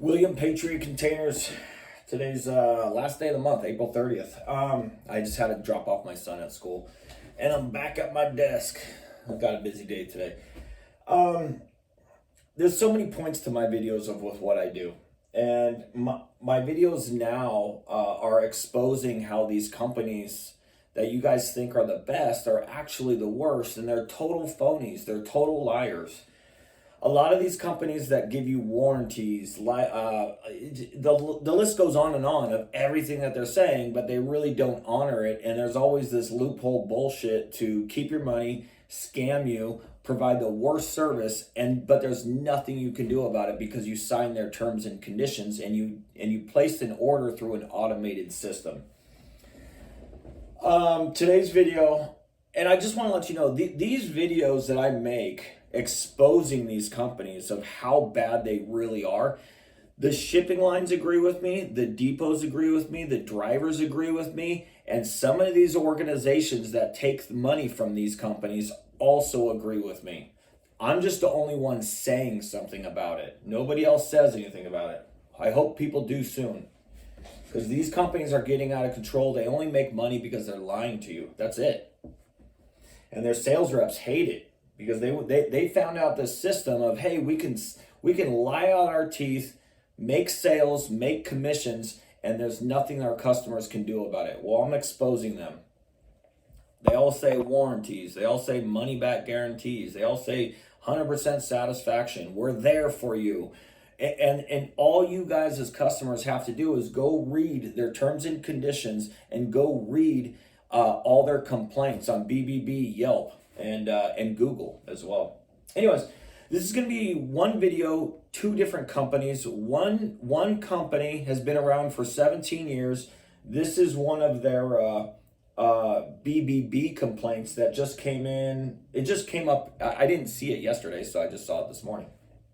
William Patriot Containers. Today's last day of the month, April 30th. I just had to drop off my son at school, and I'm back at my desk. I've got a busy day today. There's so many points to my videos of with what I do, and my videos now are exposing how these companies that you guys think are the best are actually the worst, and they're total phonies. They're total liars. A lot of these companies that give you warranties, the list goes on and on of everything that they're saying, but they really don't honor it. And there's always this loophole bullshit to keep your money, scam you, provide the worst service, but there's nothing you can do about it because you signed their terms and conditions and you placed an order through an automated system. Today's video, and I just want to let you know, these videos that I make exposing these companies of how bad they really are, the shipping lines agree with me, the depots agree with me, the drivers agree with me, and some of these organizations that take money from these companies also agree with me. I'm just the only one saying something about it. Nobody else says anything about it. I hope people do soon, because these companies are getting out of control. They only make money because they're lying to you. That's it. And their sales reps hate it, because they found out this system of, hey, we can lie out our teeth, make sales, make commissions, and there's nothing our customers can do about it. Well, I'm exposing them. They all say warranties. They all say money back guarantees. They all say 100% satisfaction. We're there for you. And all you guys as customers have to do is go read their terms and conditions and go read all their complaints on BBB, Yelp, and Google as well. Anyways, this is going to be one video, two different companies. One company has been around for 17 years. This is one of their BBB complaints that just came in. It just came up. I didn't see it yesterday, so I just saw it this morning.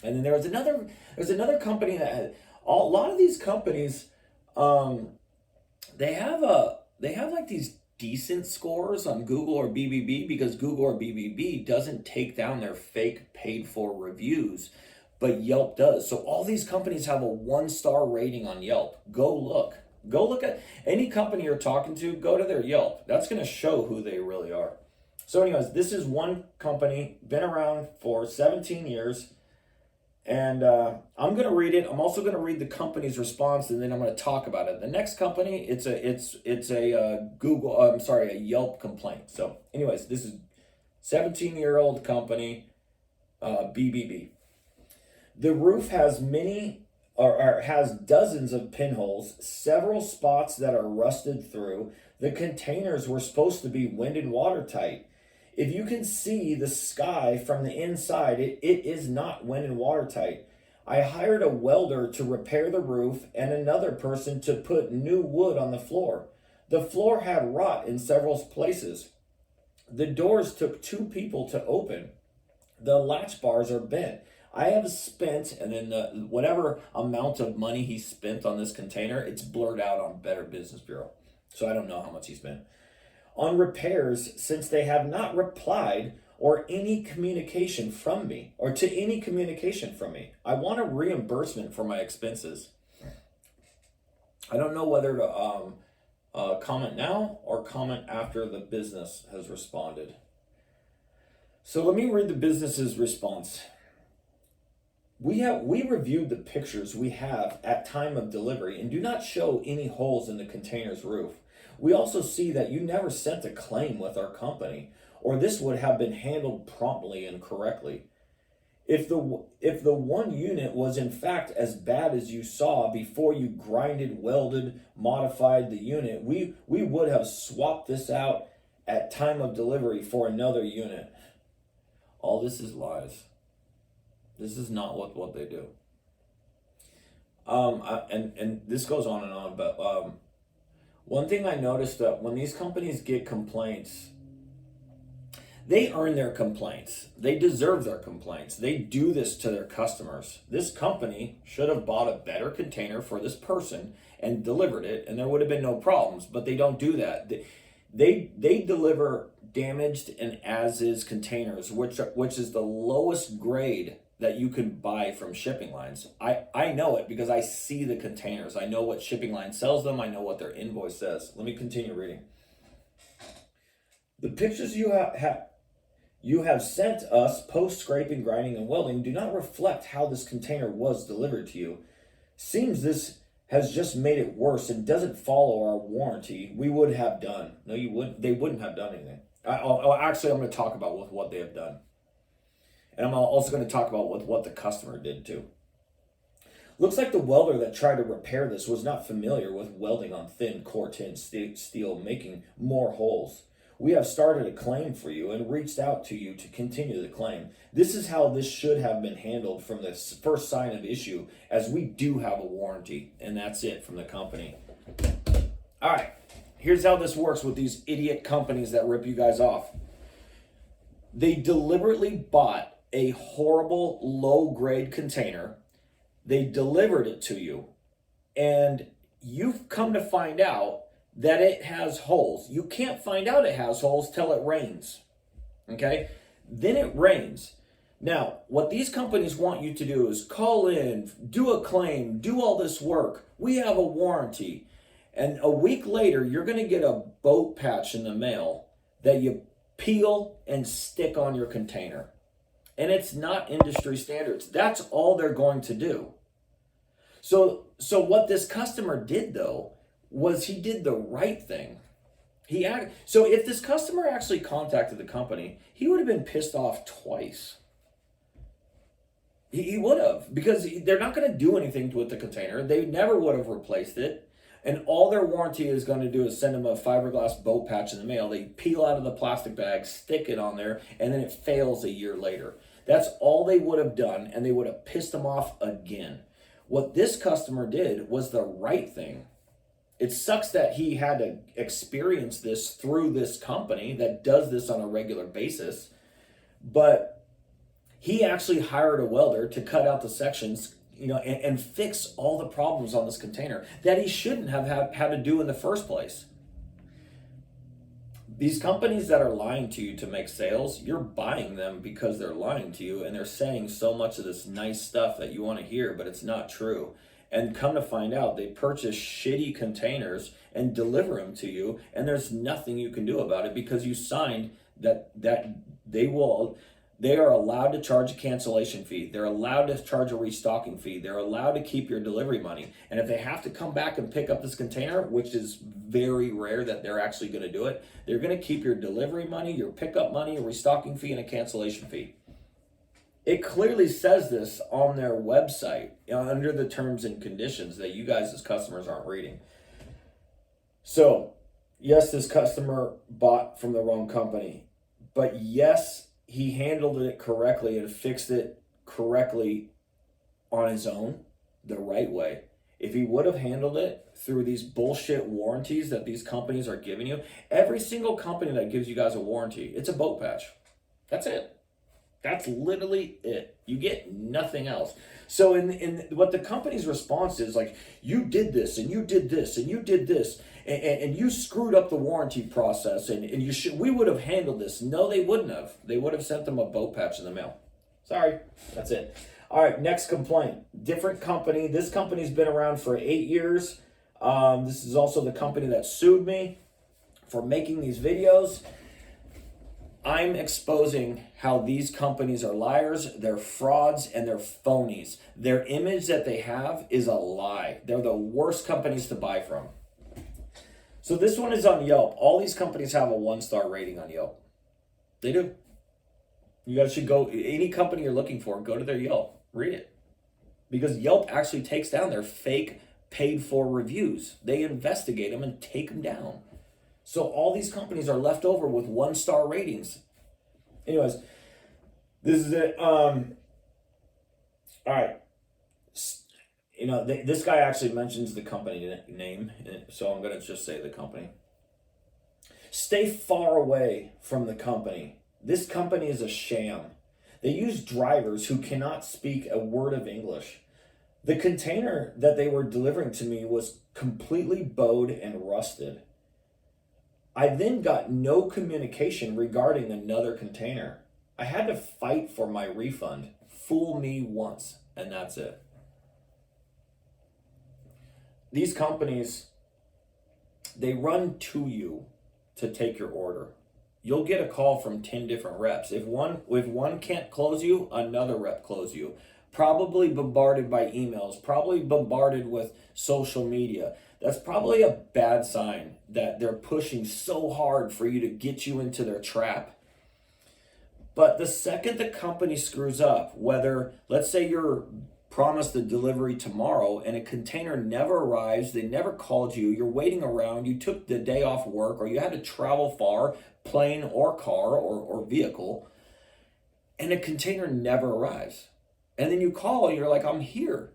And then there's another company that a lot of these companies, they have like these decent scores on Google or BBB, because Google or BBB doesn't take down their fake paid for reviews, but Yelp does. So all these companies have a 1-star rating on Yelp. Go look at any company you're talking to, go to their Yelp. That's going to show who they really are. So anyways, this is one company, been around for 17 years. And I'm going to read it. I'm also going to read the company's response, and then I'm going to talk about it. The next company, it's a Yelp complaint. So anyways, this is 17-year-old company, BBB. The roof has has dozens of pinholes, several spots that are rusted through. The containers were supposed to be wind and watertight. If you can see the sky from the inside, it is not wind and watertight. I hired a welder to repair the roof and another person to put new wood on the floor. The floor had rot in several places. The doors took 2 people to open. The latch bars are bent. I have spent, and then whatever amount of money he spent on this container, it's blurred out on Better Business Bureau. So I don't know how much he spent on repairs, since they have not replied or any communication from me, or to any communication from me. I want a reimbursement for my expenses. I don't know whether to comment now or comment after the business has responded. So let me read the business's response. We reviewed the pictures we have at time of delivery and do not show any holes in the container's roof. We also see that you never sent a claim with our company, or this would have been handled promptly and correctly. If the one unit was in fact as bad as you saw before you grinded, welded, modified the unit, we would have swapped this out at time of delivery for another unit. All this is lies. This is not what they do. And this goes on and on, but one thing I noticed, that when these companies get complaints, they earn their complaints. They deserve their complaints. They do this to their customers. This company should have bought a better container for this person and delivered it, and there would have been no problems, but they don't do that. They deliver damaged and as-is containers, which is the lowest grade that you can buy from shipping lines. I know it because I see the containers. I know what shipping line sells them. I know what their invoice says. Let me continue reading. The pictures you have sent us post scraping, grinding, and welding do not reflect how this container was delivered to you. Seems this has just made it worse and doesn't follow our warranty. We would have done. No, you wouldn't. They wouldn't have done anything. Actually, I'm going to talk about with what they have done. And I'm also going to talk about with what the customer did too. Looks like the welder that tried to repair this was not familiar with welding on thin core tin steel, making more holes. We have started a claim for you and reached out to you to continue the claim. This is how this should have been handled from the first sign of issue, as we do have a warranty. And that's it from the company. All right, here's how this works with these idiot companies that rip you guys off. They deliberately bought a horrible low-grade container. They delivered it to you, and you've come to find out that it has holes. You can't find out it has holes till it rains, okay? Then it rains. Now, what these companies want you to do is call in, do a claim, do all this work. We have a warranty. And a week later, you're going to get a boat patch in the mail that you peel and stick on your container. And it's not industry standards. That's all they're going to do. So what this customer did, though, was he did the right thing. So if this customer actually contacted the company, he would have been pissed off twice. He would have, because they're not going to do anything with the container. They never would have replaced it. And all their warranty is going to do is send them a fiberglass boat patch in the mail. They peel out of the plastic bag, stick it on there, and then it fails a year later. That's all they would have done, and they would have pissed them off again. What this customer did was the right thing. It sucks that he had to experience this through this company that does this on a regular basis, but he actually hired a welder to cut out the sections, and fix all the problems on this container that he shouldn't have had to do in the first place. These companies that are lying to you to make sales, you're buying them because they're lying to you, and they're saying so much of this nice stuff that you want to hear, but it's not true. And come to find out, they purchase shitty containers and deliver them to you, and there's nothing you can do about it because you signed that they are allowed to charge a cancellation fee. They're allowed to charge a restocking fee. They're allowed to keep your delivery money. And if they have to come back and pick up this container, which is very rare that they're actually going to do it, they're going to keep your delivery money, your pickup money, a restocking fee, and a cancellation fee. It clearly says this on their website under the terms and conditions that you guys as customers aren't reading. So, yes, this customer bought from the wrong company, but yes, he handled it correctly and fixed it correctly on his own, the right way. If he would have handled it through these bullshit warranties that these companies are giving you, every single company that gives you guys a warranty, it's a boat patch. That's it. That's literally it. You get nothing else. So in what the company's response is, like, you did this and you did this and you did this and you screwed up the warranty process and we would have handled this. No, they wouldn't have. They would have sent them a boat patch in the mail. Sorry, that's it. All right, next complaint. Different company. This company's been around for 8 years. This is also the company that sued me for making these videos. I'm exposing how these companies are liars, they're frauds, and they're phonies. Their image that they have is a lie. They're the worst companies to buy from. So this one is on Yelp. All these companies have a 1-star rating on Yelp. They do. You guys should go, any company you're looking for, go to their Yelp. Read it. Because Yelp actually takes down their fake paid-for reviews. They investigate them and take them down. So all these companies are left over with 1-star ratings. Anyways, this is it. All right. This guy actually mentions the company name, so I'm going to just say the company. Stay far away from the company. This company is a sham. They use drivers who cannot speak a word of English. The container that they were delivering to me was completely bowed and rusted. I then got no communication regarding another container. I had to fight for my refund. fool me once, and that's it. These companies, they run to you to take your order. You'll get a call from 10 different reps. If one can't close you, another rep close you. Probably bombarded by emails, probably bombarded with social media. That's probably a bad sign that they're pushing so hard for you to get you into their trap. But the second the company screws up, whether, let's say you're promised the delivery tomorrow and a container never arrives, they never called you, you're waiting around, you took the day off work, or you had to travel far, plane or car or vehicle, and a container never arrives. And then you call and you're like, I'm here.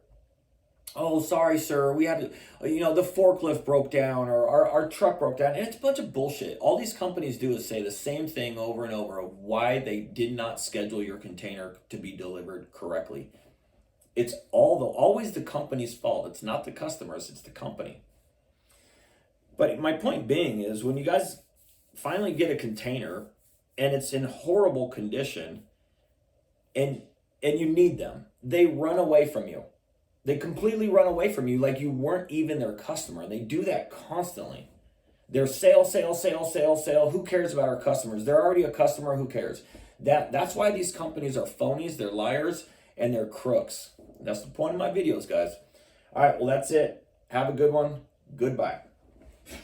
Oh, sorry, sir. We had to, the forklift broke down, or our truck broke down. And it's a bunch of bullshit. All these companies do is say the same thing over and over of why they did not schedule your container to be delivered correctly. It's always the company's fault. It's not the customers, it's the company. But my point being is, when you guys finally get a container and it's in horrible condition and you need them, they run away from you. They completely run away from you like you weren't even their customer. They do that constantly. They're sale. Who cares about our customers? They're already a customer. Who cares? That's why these companies are phonies. They're liars and they're crooks. That's the point of my videos, guys. All right, well, that's it. Have a good one. Goodbye.